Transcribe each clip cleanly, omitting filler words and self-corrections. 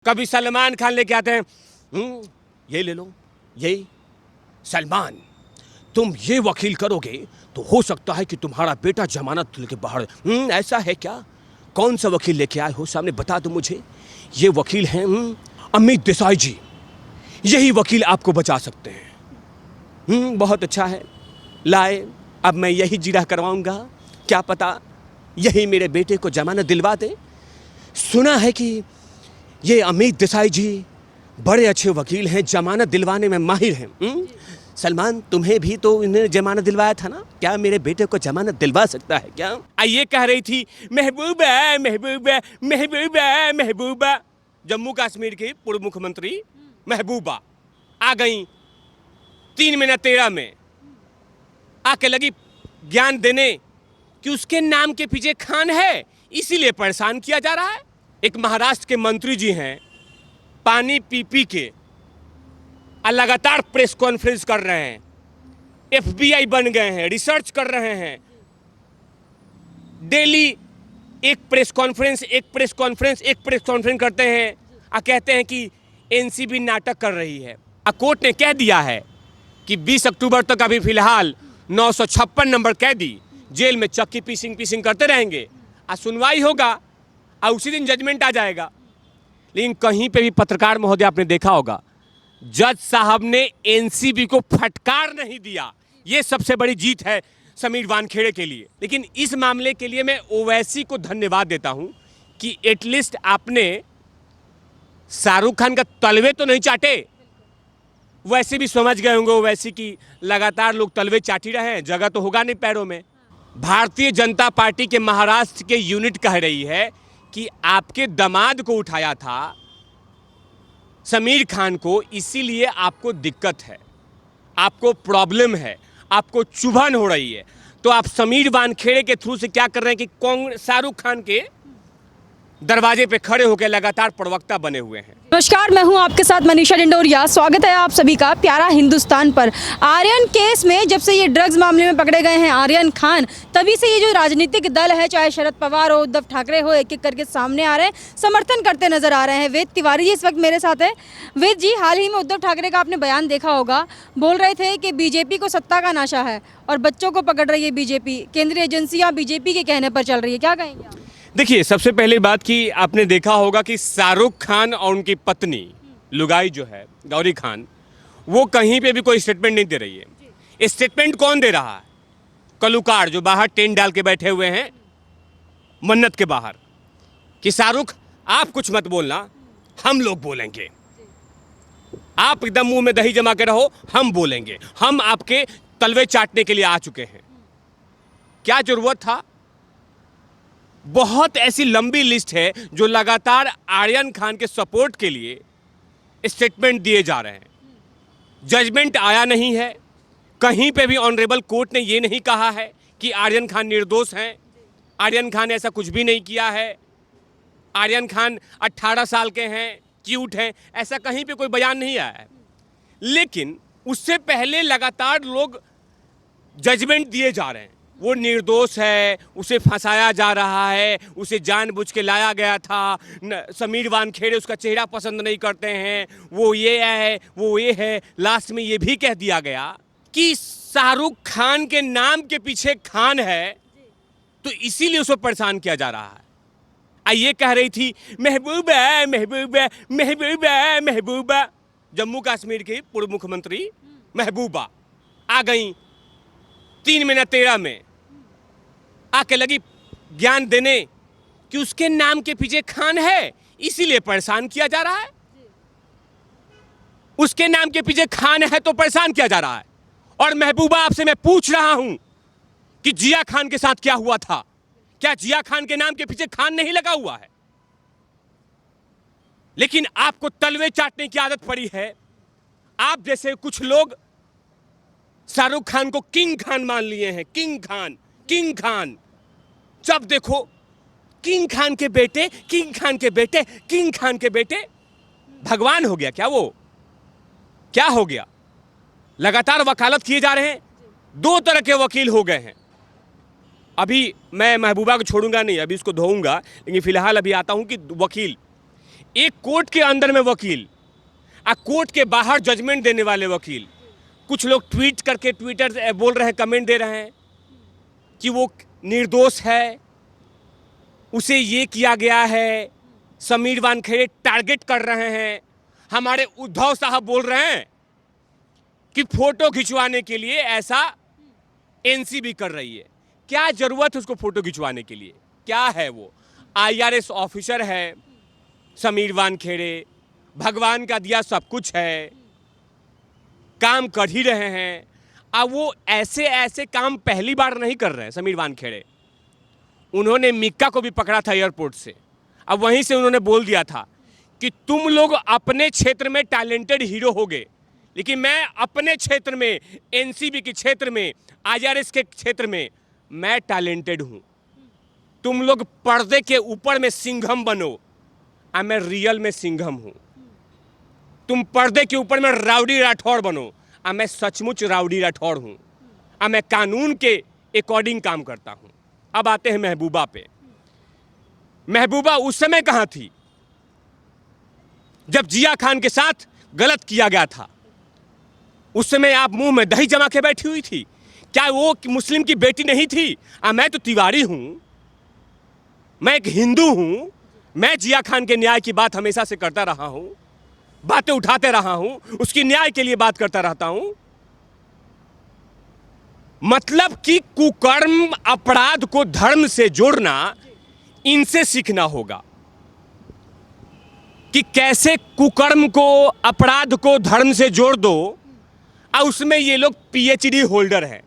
कभी सलमान खान लेके आते हैं, ये ले लो, ये सलमान, तुम ये वकील करोगे तो हो सकता है कि तुम्हारा बेटा जमानत लेके बाहर। ऐसा है क्या? कौन सा वकील लेके आए हो, सामने बता दो मुझे। ये वकील हैं अमित देसाई जी, यही वकील आपको बचा सकते हैं। बहुत अच्छा है, लाए, अब मैं यही जिरा करवाऊंगा, क्या पता यही मेरे बेटे को जमानत दिलवा दे। सुना है कि ये अमित देसाई जी बड़े अच्छे वकील हैं, जमानत दिलवाने में माहिर हैं। सलमान, तुम्हें भी तो इन्हें जमानत दिलवाया था ना, क्या मेरे बेटे को जमानत दिलवा सकता है क्या? ये कह रही थी महबूबा महबूबा महबूबा महबूबा, जम्मू कश्मीर की पूर्व मुख्यमंत्री महबूबा आ गई 3 मिनट 13 में, आके लगी ज्ञान देने कि उसके नाम के पीछे खान है, इसीलिए परेशान किया जा रहा है। एक महाराष्ट्र के मंत्री जी हैं, पानी पी पी के लगातार प्रेस कॉन्फ्रेंस कर रहे हैं, FBI बन गए हैं, रिसर्च कर रहे हैं, डेली एक प्रेस कॉन्फ्रेंस करते हैं और कहते हैं कि NCB नाटक कर रही है। कोर्ट ने कह दिया है कि 20 अक्टूबर तक अभी फिलहाल 956 नंबर कैदी जेल में चक्की पीसिंग करते रहेंगे, सुनवाई होगा और उसी दिन जजमेंट आ जाएगा। लेकिन कहीं पे भी पत्रकार महोदय आपने देखा होगा, जज साहब ने NCB को फटकार नहीं दिया। ये सबसे बड़ी जीत है समीर वानखेड़े के लिए। लेकिन इस मामले के लिए मैं ओवैसी को धन्यवाद देता हूं कि एटलीस्ट आपने शाहरुख खान का तलवे तो नहीं चाटे। वैसे भी समझ गए होंगे ओवैसी की लगातार लोग तलवे चाट ही रहे हैं, जगह तो होगा नहीं पैरों में। भारतीय जनता पार्टी के महाराष्ट्र के यूनिट कह रही है कि आपके दामाद को उठाया था समीर खान को, इसीलिए आपको दिक्कत है, आपको प्रॉब्लम है, आपको चुभन हो रही है। तो आप समीर वानखेड़े के थ्रू से क्या कर रहे हैं कि शाहरुख खान के दरवाजे पे खड़े होकर लगातार प्रवक्ता बने हुए हैं। नमस्कार, मैं हूं आपके साथ मनीषा डिंडोरिया। स्वागत है आप सभी का प्यारा हिंदुस्तान पर। आर्यन केस में जब से ये ड्रग्स मामले में पकड़े गए हैं आर्यन खान, तभी से ये जो राजनीतिक दल है, चाहे शरद पवार हो, उद्धव ठाकरे हो, एक एक करके सामने आ रहे हैं, समर्थन करते नजर आ रहे हैं। वेद तिवारी जी इस वक्त मेरे साथ है। वेद जी, हाल ही में उद्धव ठाकरे का आपने बयान देखा होगा, बोल रहे थे कि बीजेपी को सत्ता का नशा है और बच्चों को पकड़ रही है बीजेपी, केंद्रीय एजेंसियाँ बीजेपी के कहने पर चल रही है, क्या कहेंगे आप? देखिए, सबसे पहली बात कि आपने देखा होगा कि शाहरुख खान और उनकी पत्नी लुगाई जो है गौरी खान, वो कहीं पे भी कोई स्टेटमेंट नहीं दे रही है। स्टेटमेंट कौन दे रहा है? कलुकार जो बाहर टेंट डाल के बैठे हुए हैं मन्नत के बाहर, कि शाहरुख आप कुछ मत बोलना, हम लोग बोलेंगे, आप एकदम मुंह में दही जमा के रहो, हम बोलेंगे, हम आपके तलवे चाटने के लिए आ चुके हैं। क्या जरूरत था? बहुत ऐसी लंबी लिस्ट है जो लगातार आर्यन खान के सपोर्ट के लिए स्टेटमेंट दिए जा रहे हैं। जजमेंट आया नहीं है, कहीं पे भी ऑनरेबल कोर्ट ने ये नहीं कहा है कि आर्यन खान निर्दोष हैं, आर्यन खान ऐसा कुछ भी नहीं किया है, आर्यन खान 18 साल के हैं, क्यूट हैं, ऐसा कहीं पे कोई बयान नहीं आया है। लेकिन उससे पहले लगातार लोग जजमेंट दिए जा रहे हैं, वो निर्दोष है, उसे फंसाया जा रहा है, उसे जानबूझ के लाया गया था, समीर वानखेड़े उसका चेहरा पसंद नहीं करते हैं, वो ये है, वो ये है। लास्ट में ये भी कह दिया गया कि शाहरुख खान के नाम के पीछे खान है, तो इसीलिए उसको परेशान किया जा रहा है। ये कह रही थी महबूबा महबूबा महबूबा महबूबा, जम्मू कश्मीर की पूर्व मुख्यमंत्री महबूबा आ गई 3 मिनट 13 में, आके लगी ज्ञान देने कि उसके नाम के पीछे खान है, इसीलिए परेशान किया जा रहा है। उसके नाम के पीछे खान है तो परेशान किया जा रहा है। और महबूबा, आपसे मैं पूछ रहा हूं कि जिया खान के साथ क्या हुआ था? क्या जिया खान के नाम के पीछे खान नहीं लगा हुआ है? लेकिन आपको तलवे चाटने की आदत पड़ी है। आप जैसे कुछ लोग शाहरुख खान को किंग खान मान लिए हैं, किंग खान, किंग खान। जब देखो किंग खान के बेटे, किंग खान के बेटे, किंग खान के बेटे। भगवान हो गया क्या वो? क्या हो गया? लगातार वकालत किए जा रहे हैं, 2 तरह के वकील हो गए हैं। अभी मैं महबूबा को छोड़ूंगा नहीं, अभी इसको धोऊंगा, लेकिन फिलहाल अभी आता हूं कि वकील एक कोर्ट के अंदर में वकील और कोर्ट के बाहर जजमेंट देने वाले वकील, कुछ लोग ट्वीट करके ट्विटर बोल रहे हैं, कमेंट दे रहे हैं कि वो निर्दोष है, उसे ये किया गया है, समीर वानखेड़े टारगेट कर रहे हैं। हमारे उद्धव साहब बोल रहे हैं कि फोटो खिंचवाने के लिए ऐसा एनसीबी कर रही है। क्या जरूरत है उसको फोटो खिंचवाने के लिए? क्या है वो? आईआरएस ऑफिसर है समीर वानखेड़े, भगवान का दिया सब कुछ है, काम कर ही रहे हैं। अब वो ऐसे ऐसे काम पहली बार नहीं कर रहे हैं समीर वानखेड़े। उन्होंने मिक्का को भी पकड़ा था एयरपोर्ट से। अब वहीं से उन्होंने बोल दिया था कि तुम लोग अपने क्षेत्र में टैलेंटेड हीरो होगे, लेकिन मैं अपने क्षेत्र में, एनसीबी के क्षेत्र में, आईआरएस के क्षेत्र में मैं टैलेंटेड हूं। तुम लोग पर्दे के ऊपर में सिंघम बनो और मैं रियल में सिंघम हूं। तुम पर्दे के ऊपर में राउडी राठौड़ बनो और मैं सचमुच राउडी राठौड़ हूं और मैं कानून के अकॉर्डिंग काम करता हूं। अब आते हैं महबूबा पे। महबूबा उस समय कहां थी जब जिया खान के साथ गलत किया गया था? उस समय आप मुंह में दही जमा के बैठी हुई थी। क्या वो मुस्लिम की बेटी नहीं थी? मैं तो तिवारी हूं, मैं एक हिंदू हूं, मैं जिया खान के न्याय की बात हमेशा से करता रहा हूं, बातें उठाते रहा हूं, उसकी न्याय के लिए बात करता रहता हूं। मतलब कि कुकर्म अपराध को धर्म से जोड़ना इनसे सीखना होगा कि कैसे कुकर्म को, अपराध को धर्म से जोड़ दो। और उसमें ये लोग पीएचडी होल्डर हैं।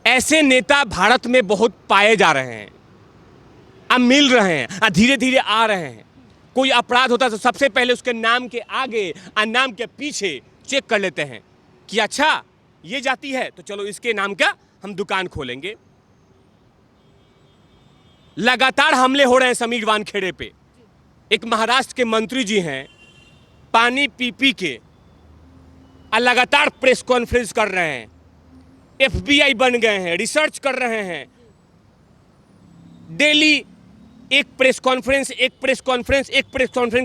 ऐसे नेता भारत में बहुत पाए जा रहे हैं, अब मिल रहे हैं, धीरे धीरे आ रहे हैं। कोई अपराध होता है तो सबसे पहले उसके नाम के आगे और नाम के पीछे चेक कर लेते हैं कि अच्छा ये जाति है तो चलो इसके नाम का हम दुकान खोलेंगे। लगातार हमले हो रहे हैं समीर वानखेड़े पे। एक महाराष्ट्र के मंत्री जी हैं, पानी पी पी के और लगातार प्रेस कॉन्फ्रेंस कर रहे हैं, एफबीआई बन गए हैं, रिसर्च कर रहे हैं। डेली एक प्रेस कॉन्फ्रेंस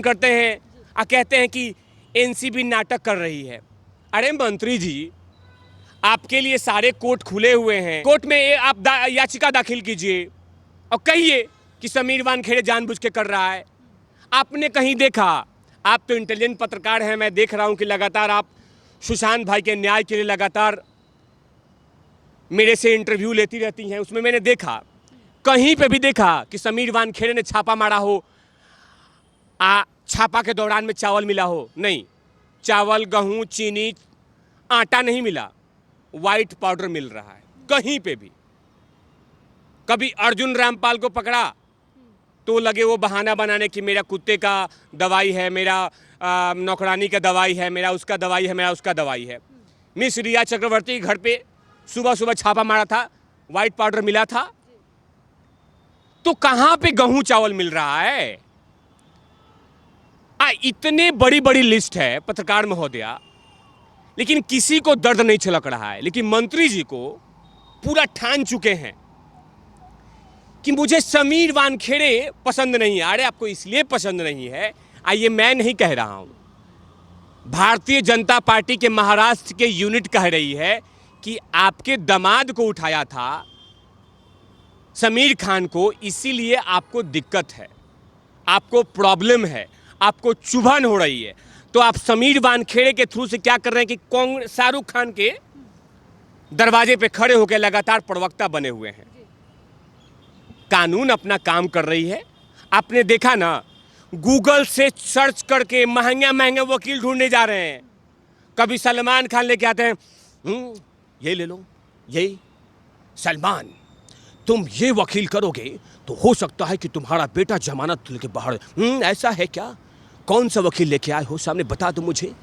करते हैं और कहते हैं कि एनसीबी नाटक कर रही है। अरे मंत्री जी, आपके लिए सारे कोर्ट खुले हुए हैं। कोर्ट में आप याचिका दाखिल कीजिए और कहिए कि समीर वानखेड़े जानबूझ के कर रहा है। आपने कहीं देखा? आप तो इंटेलिजेंट पत्रकार हैं, मैं देख रहा हूं कि लगातार आप सुशांत भाई के न्याय के लिए लगातार मेरे से इंटरव्यू लेती रहती हैं। उसमें मैंने देखा, कहीं पे भी देखा कि समीर वानखेड़े ने छापा मारा हो, छापा के दौरान में चावल मिला हो? नहीं, चावल, गेहूं, चीनी, आटा नहीं मिला, व्हाइट पाउडर मिल रहा है कहीं पे भी। कभी अर्जुन रामपाल को पकड़ा तो लगे वो बहाना बनाने कि मेरा कुत्ते का दवाई है, मेरा नौकरानी का दवाई है, मेरा उसका दवाई है, मेरा उसका दवाई है। मिस रिया चक्रवर्ती के घर पे सुबह सुबह छापा मारा था, व्हाइट पाउडर मिला था। तो कहां पे गेहूं चावल मिल रहा है? इतने बड़ी बड़ी लिस्ट है पत्रकार महोदया, लेकिन किसी को दर्द नहीं छलक रहा है। लेकिन मंत्री जी को पूरा ठान चुके हैं कि मुझे समीर वानखेड़े पसंद नहीं है। अरे आपको इसलिए पसंद नहीं है, ये मैं नहीं कह रहा हूं, भारतीय जनता पार्टी के महाराष्ट्र के यूनिट कह रही है कि आपके दामाद को उठाया था समीर खान को, इसीलिए आपको दिक्कत है, आपको प्रॉब्लम है, आपको चुभन हो रही है। तो आप समीर वानखेड़े के थ्रू से क्या कर रहे हैं कि शाहरुख खान के दरवाजे पे खड़े होकर लगातार प्रवक्ता बने हुए हैं। कानून अपना काम कर रही है। आपने देखा ना, गूगल से सर्च करके महंगे महंगे वकील ढूंढने जा रहे हैं। कभी सलमान खान लेके आते हैं, ये ले लो, ये सलमान, तुम ये वकील करोगे तो हो सकता है कि तुम्हारा बेटा जमानत लेके बाहर। ऐसा है क्या? कौन सा वकील लेके आए हो? सामने बता दो मुझे।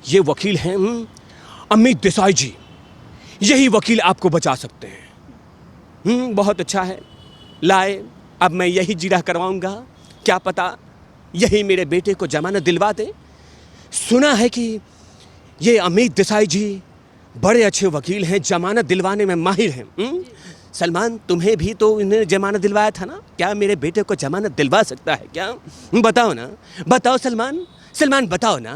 ये वकील हैं अमित देसाई जी, यही वकील आपको बचा सकते हैं। बहुत अच्छा है, लाए, अब मैं यही जिरह करवाऊंगा, क्या पता यही मेरे बेटे को जमानत दिलवा दे। सुना है कि ये अमित देसाई जी बड़े अच्छे वकील हैं, जमानत दिलवाने में माहिर हैं। सलमान, तुम्हें भी तो इन्हें जमानत दिलवाया था ना, क्या मेरे बेटे को जमानत दिलवा सकता है क्या? बताओ ना, बताओ सलमान, सलमान बताओ ना।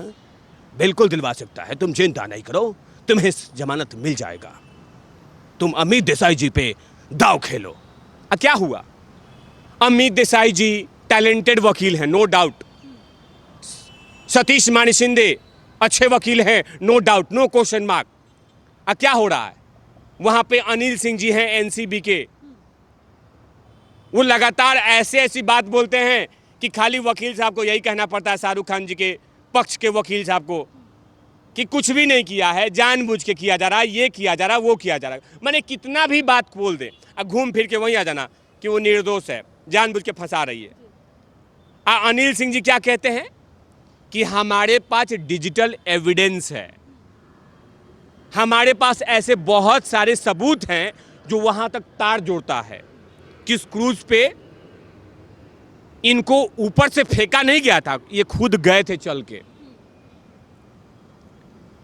बिल्कुल दिलवा सकता है, तुम चिंता नहीं करो, तुम्हें जमानत मिल जाएगा। तुम अमित देसाई जी पे दाव खेलो। क्या हुआ? अमित देसाई जी टैलेंटेड वकील हैं, नो डाउट। सतीश मानी शिंदे अच्छे वकील हैं, no doubt, no question mark. क्या हो रहा है वहां पे? अनिल सिंह जी हैं एनसीबी के, वो लगातार ऐसे ऐसी बात बोलते हैं कि खाली वकील साहब को यही कहना पड़ता है, शाहरुख खान जी के पक्ष के वकील साहब को, कि कुछ भी नहीं किया है, जानबूझ के किया जा रहा है, ये किया जा रहा है, वो किया जा रहा है। मैंने कितना भी बात बोल दे, अब घूम फिर के वहीं आ जाना कि वो निर्दोष है, जानबूझ के फंसा रही है। अनिल सिंह जी क्या कहते हैं कि हमारे पास डिजिटल एविडेंस है, हमारे पास ऐसे बहुत सारे सबूत हैं जो वहां तक तार जोड़ता है कि उस क्रूज पे इनको ऊपर से फेंका नहीं गया था, ये खुद गए थे चल के।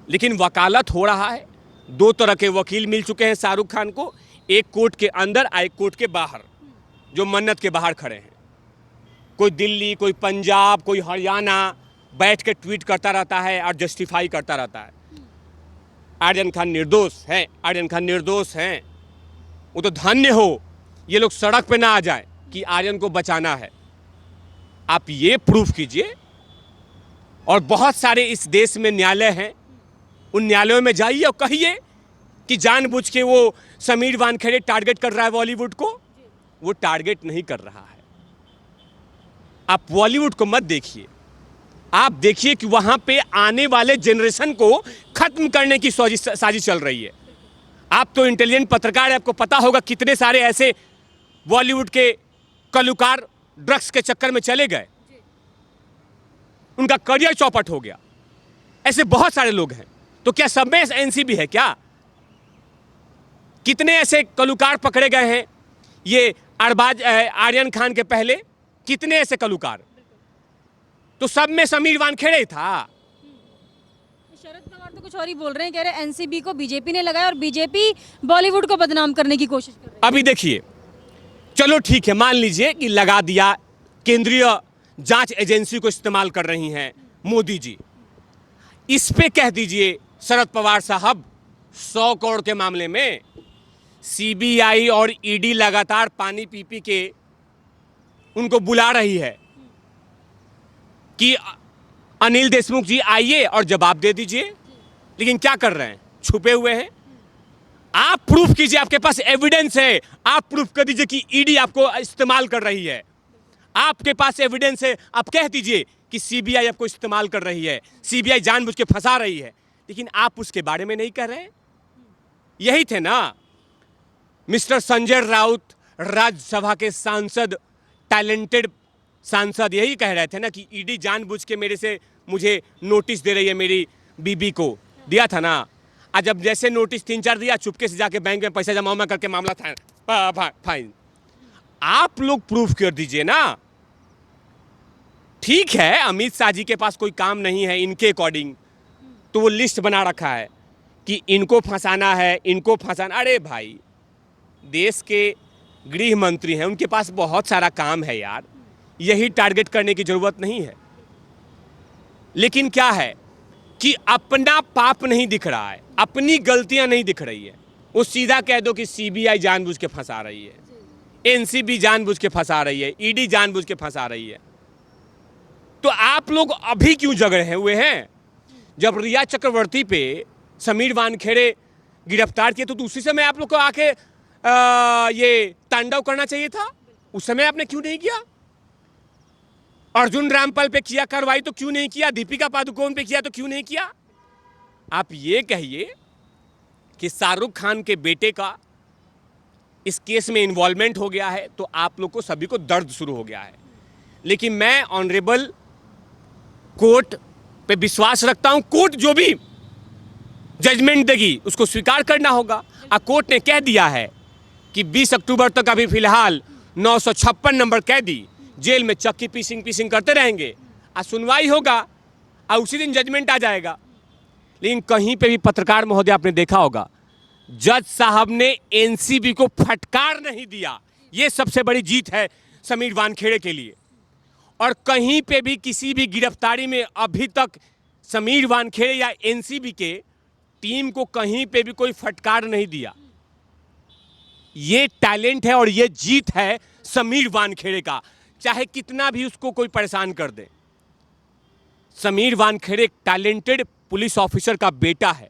लेकिन वकालत हो रहा है, दो तरह के वकील मिल चुके हैं शाहरुख खान को, एक कोर्ट के अंदर, एक कोर्ट के बाहर, जो मन्नत के बाहर खड़े हैं। कोई दिल्ली, कोई पंजाब, कोई हरियाणा बैठ के ट्वीट करता रहता है और जस्टिफाई करता रहता है, आर्यन खान निर्दोष हैं, आर्यन खान निर्दोष हैं। वो तो धन्य हो ये लोग सड़क पे ना आ जाए कि आर्यन को बचाना है। आप ये प्रूफ कीजिए। और बहुत सारे इस देश में न्यायालय हैं, उन न्यायालयों में जाइए और कहिए कि जानबूझ के वो समीर वानखेड़े टारगेट कर रहा है बॉलीवुड को। वो टारगेट नहीं कर रहा है। आप बॉलीवुड को मत देखिए, आप देखिए कि वहां पे आने वाले जनरेशन को खत्म करने की साजिश चल रही है। आप तो इंटेलिजेंट पत्रकार है, आपको पता होगा कितने सारे ऐसे बॉलीवुड के कलाकार ड्रग्स के चक्कर में चले गए, उनका करियर चौपट हो गया। ऐसे बहुत सारे लोग हैं। तो क्या सब में एनसीबी है क्या? कितने ऐसे कलाकार पकड़े गए हैं ये अरबाज आर्यन खान के पहले, कितने ऐसे कलाकार? तो सब में समीर वानखेड़े था। शरद पवार तो कुछ और ही बोल रहे हैं, कह रहे एनसीबी को बीजेपी ने लगाया और बीजेपी बॉलीवुड को बदनाम करने की कोशिश कर रही है। अभी देखिए, चलो ठीक है, मान लीजिए कि लगा दिया, केंद्रीय जांच एजेंसी को इस्तेमाल कर रही हैं मोदी जी। इस पे कह दीजिए शरद पवार साहब, 100 करोड़ के मामले में सीबीआई और ईडी लगातार पानी पी पी के उनको बुला रही है कि अनिल देशमुख जी आइए और जवाब दे दीजिए। लेकिन क्या कर रहे हैं? छुपे हुए हैं। आप प्रूफ कीजिए, आपके पास एविडेंस है, आप प्रूफ कर दीजिए कि ईडी आपको इस्तेमाल कर रही है। आपके पास एविडेंस है, आप कह दीजिए कि सीबीआई आपको इस्तेमाल कर रही है, सीबीआई जानबूझ के फंसा रही है। लेकिन आप उसके बारे में नहीं कह रहे। यही थे ना मिस्टर संजय राउत, राज्यसभा के सांसद, टैलेंटेड सांसद, यही कह रहे थे ना कि ईडी जानबूझ के मुझे नोटिस दे रही है, मेरी बीबी को दिया था ना। आज जब जैसे नोटिस 3-4 दिया, चुपके से जाके बैंक में पैसा जमा करके मामला था फाइन। आप लोग प्रूफ कर दीजिए ना। ठीक है, अमित शाह जी के पास कोई काम नहीं है इनके अकॉर्डिंग, तो वो लिस्ट बना रखा है कि इनको फंसाना है, इनको फंसाना। अरे भाई, देश के गृह मंत्री हैं, उनके पास बहुत सारा काम है यार, यही टारगेट करने की जरूरत नहीं है। लेकिन क्या है कि अपना पाप नहीं दिख रहा है, अपनी गलतियां नहीं दिख रही है। वो सीधा कह दो कि सीबीआई जानबूझ के फंसा रही है, एनसीबी जानबूझ के फंसा रही है, ईडी जानबूझ के फंसा रही है। तो आप लोग अभी क्यों जग रहे हुए हैं? जब रिया चक्रवर्ती पे समीर वानखेड़े गिरफ्तार किए तो उसी समय आप लोग को आके ये तांडव करना चाहिए था। उस समय आपने क्यों नहीं किया? अर्जुन रामपाल पे किया कार्रवाई तो क्यों नहीं किया? दीपिका पादुकोण पे किया तो क्यों नहीं किया? आप ये कहिए कि शाहरुख खान के बेटे का इस केस में इन्वॉल्वमेंट हो गया है तो आप लोग को सभी को दर्द शुरू हो गया है। लेकिन मैं ऑनरेबल कोर्ट पे विश्वास रखता हूं। कोर्ट जो भी जजमेंट देगी उसको स्वीकार करना होगा। कोर्ट ने कह दिया है कि 20 अक्टूबर तक अभी फिलहाल 956 नंबर कैदी जेल में चक्की पीसिंग करते रहेंगे। आज सुनवाई होगा और उसी दिन जजमेंट आ जाएगा। लेकिन कहीं पे भी पत्रकार महोदय आपने देखा होगा जज साहब ने एनसीबी को फटकार नहीं दिया, ये सबसे बड़ी जीत है समीर वानखेड़े के लिए। और कहीं पे भी किसी भी गिरफ्तारी में अभी तक समीर वानखेड़े या एनसीबी के टीम को कहीं पे भी कोई फटकार नहीं दिया। ये टैलेंट है और ये जीत है समीर वानखेड़े का, चाहे कितना भी उसको कोई परेशान कर दे। समीर वानखेड़े एक टैलेंटेड पुलिस ऑफिसर का बेटा है,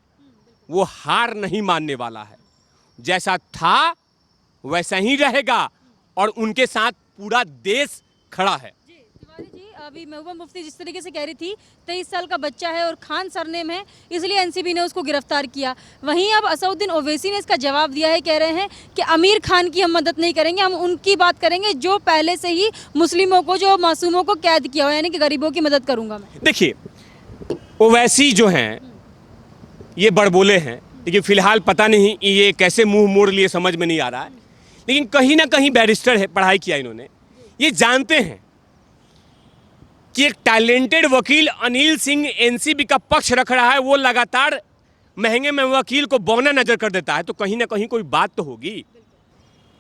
वो हार नहीं मानने वाला है। जैसा था वैसा ही रहेगा और उनके साथ पूरा देश खड़ा है। तिवारी जी, अभी महबूबा मुफ्ती जिस तरीके से कह रही थी 23 साल का बच्चा है और खान सरनेम है, इसलिए एनसीबी ने उसको गिरफ्तार किया। वहीं अब असदुद्दीन ओवैसी ने इसका जवाब दिया है, कह रहे हैं कि आमिर खान की हम मदद नहीं करेंगे, हम उनकी बात करेंगे जो पहले से ही मुस्लिमों को, जो मासूमों को कैद किया हो, यानी कि गरीबों की मदद करूंगा मैं। देखिए, ओवैसी जो हैं ये बड़बोले हैं, लेकिन फिलहाल पता नहीं ये कैसे मुंह मोड़ लिए समझ में नहीं आ रहा है। लेकिन कहीं ना कहीं बैरिस्टर है, पढ़ाई किया इन्होंने, ये जानते हैं कि एक टैलेंटेड वकील अनिल सिंह एनसीबी का पक्ष रख रहा है, वो लगातार महंगे में वकील को बौना नजर कर देता है, तो कहीं ना कहीं कोई बात तो होगी।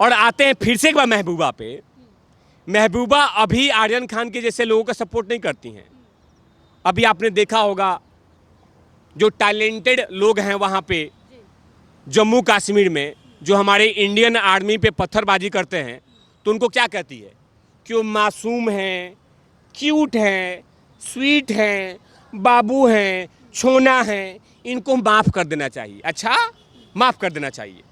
और आते हैं फिर से एक बार महबूबा पे। महबूबा अभी आर्यन खान के जैसे लोगों का सपोर्ट नहीं करती हैं। अभी आपने देखा होगा जो टैलेंटेड लोग हैं वहाँ पे जम्मू कश्मीर में, जो हमारे इंडियन आर्मी पे पत्थरबाजी करते हैं, तो उनको क्या कहती है कि वो मासूम हैं, क्यूट हैं, स्वीट हैं, बाबू हैं, छोना हैं, इनको माफ़ कर देना चाहिए। अच्छा, माफ़ कर देना चाहिए।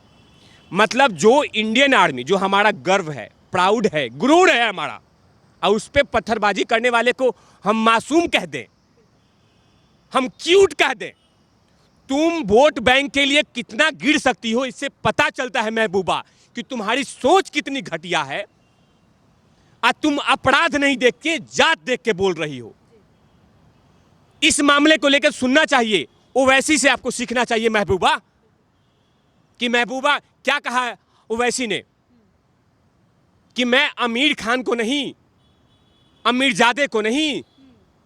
मतलब जो इंडियन आर्मी, जो हमारा गर्व है, प्राउड है, गुरूर है हमारा, और उस पर पत्थरबाजी करने वाले को हम मासूम कह दें, हम क्यूट कह दें। तुम वोट बैंक के लिए कितना गिर सकती हो, इससे पता चलता है महबूबा कि तुम्हारी सोच कितनी घटिया है। और तुम अपराध नहीं देख के जात देख के बोल रही हो। इस मामले को लेकर सुनना चाहिए, ओवैसी से आपको सीखना चाहिए महबूबा, कि महबूबा क्या कहा है ओवैसी ने, कि मैं आमिर खान को नहीं, अमीरजादे को नहीं,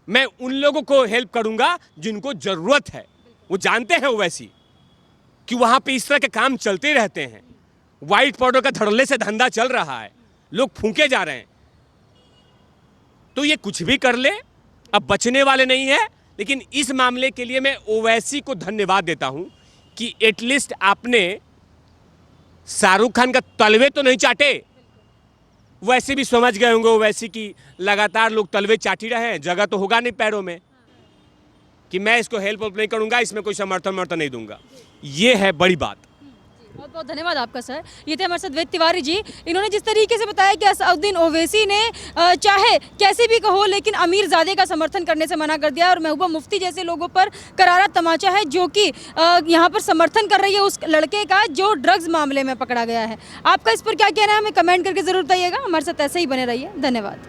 मैं उन लोगों को हेल्प करूंगा जिनको जरूरत है। वो जानते हैं ओवैसी कि वहां पे इस तरह के काम चलते रहते हैं। व्हाइट पाउडर का धड़ल्ले से धंधा चल रहा है, लोग फूंके जा रहे हैं। तो ये कुछ भी कर ले, अब बचने वाले नहीं है। लेकिन इस मामले के लिए मैं ओवैसी को धन्यवाद देता हूं कि एटलीस्ट आपने शाहरुख खान का तलवे तो नहीं चाटे। वैसे भी समझ गए होंगे ओवैसी की लगातार लोग तलवे चाटी रहे हैं, जगह तो होगा नहीं पैरों में, कि मैं इसको हेल्प नहीं करूंगा, इसमें कोई समर्थन नहीं दूंगा। ये है बड़ी बात। बहुत बहुत धन्यवाद आपका सर। ये थे हमारे साथ वेद तिवारी जी। इन्होंने जिस तरीके से बताया कि असदुद्दीन ओवैसी ने चाहे कैसे भी कहो लेकिन अमीरजादे का समर्थन करने से मना कर दिया, और महबूबा मुफ्ती जैसे लोगों पर करारा तमाचा है, जो कि यहाँ पर समर्थन कर रही है उस लड़के का जो ड्रग्स मामले में पकड़ा गया है। आपका इस पर क्या कहना है, हमें कमेंट करके जरूर बताइएगा। हमारे साथ ऐसे ही बने रहिए। धन्यवाद।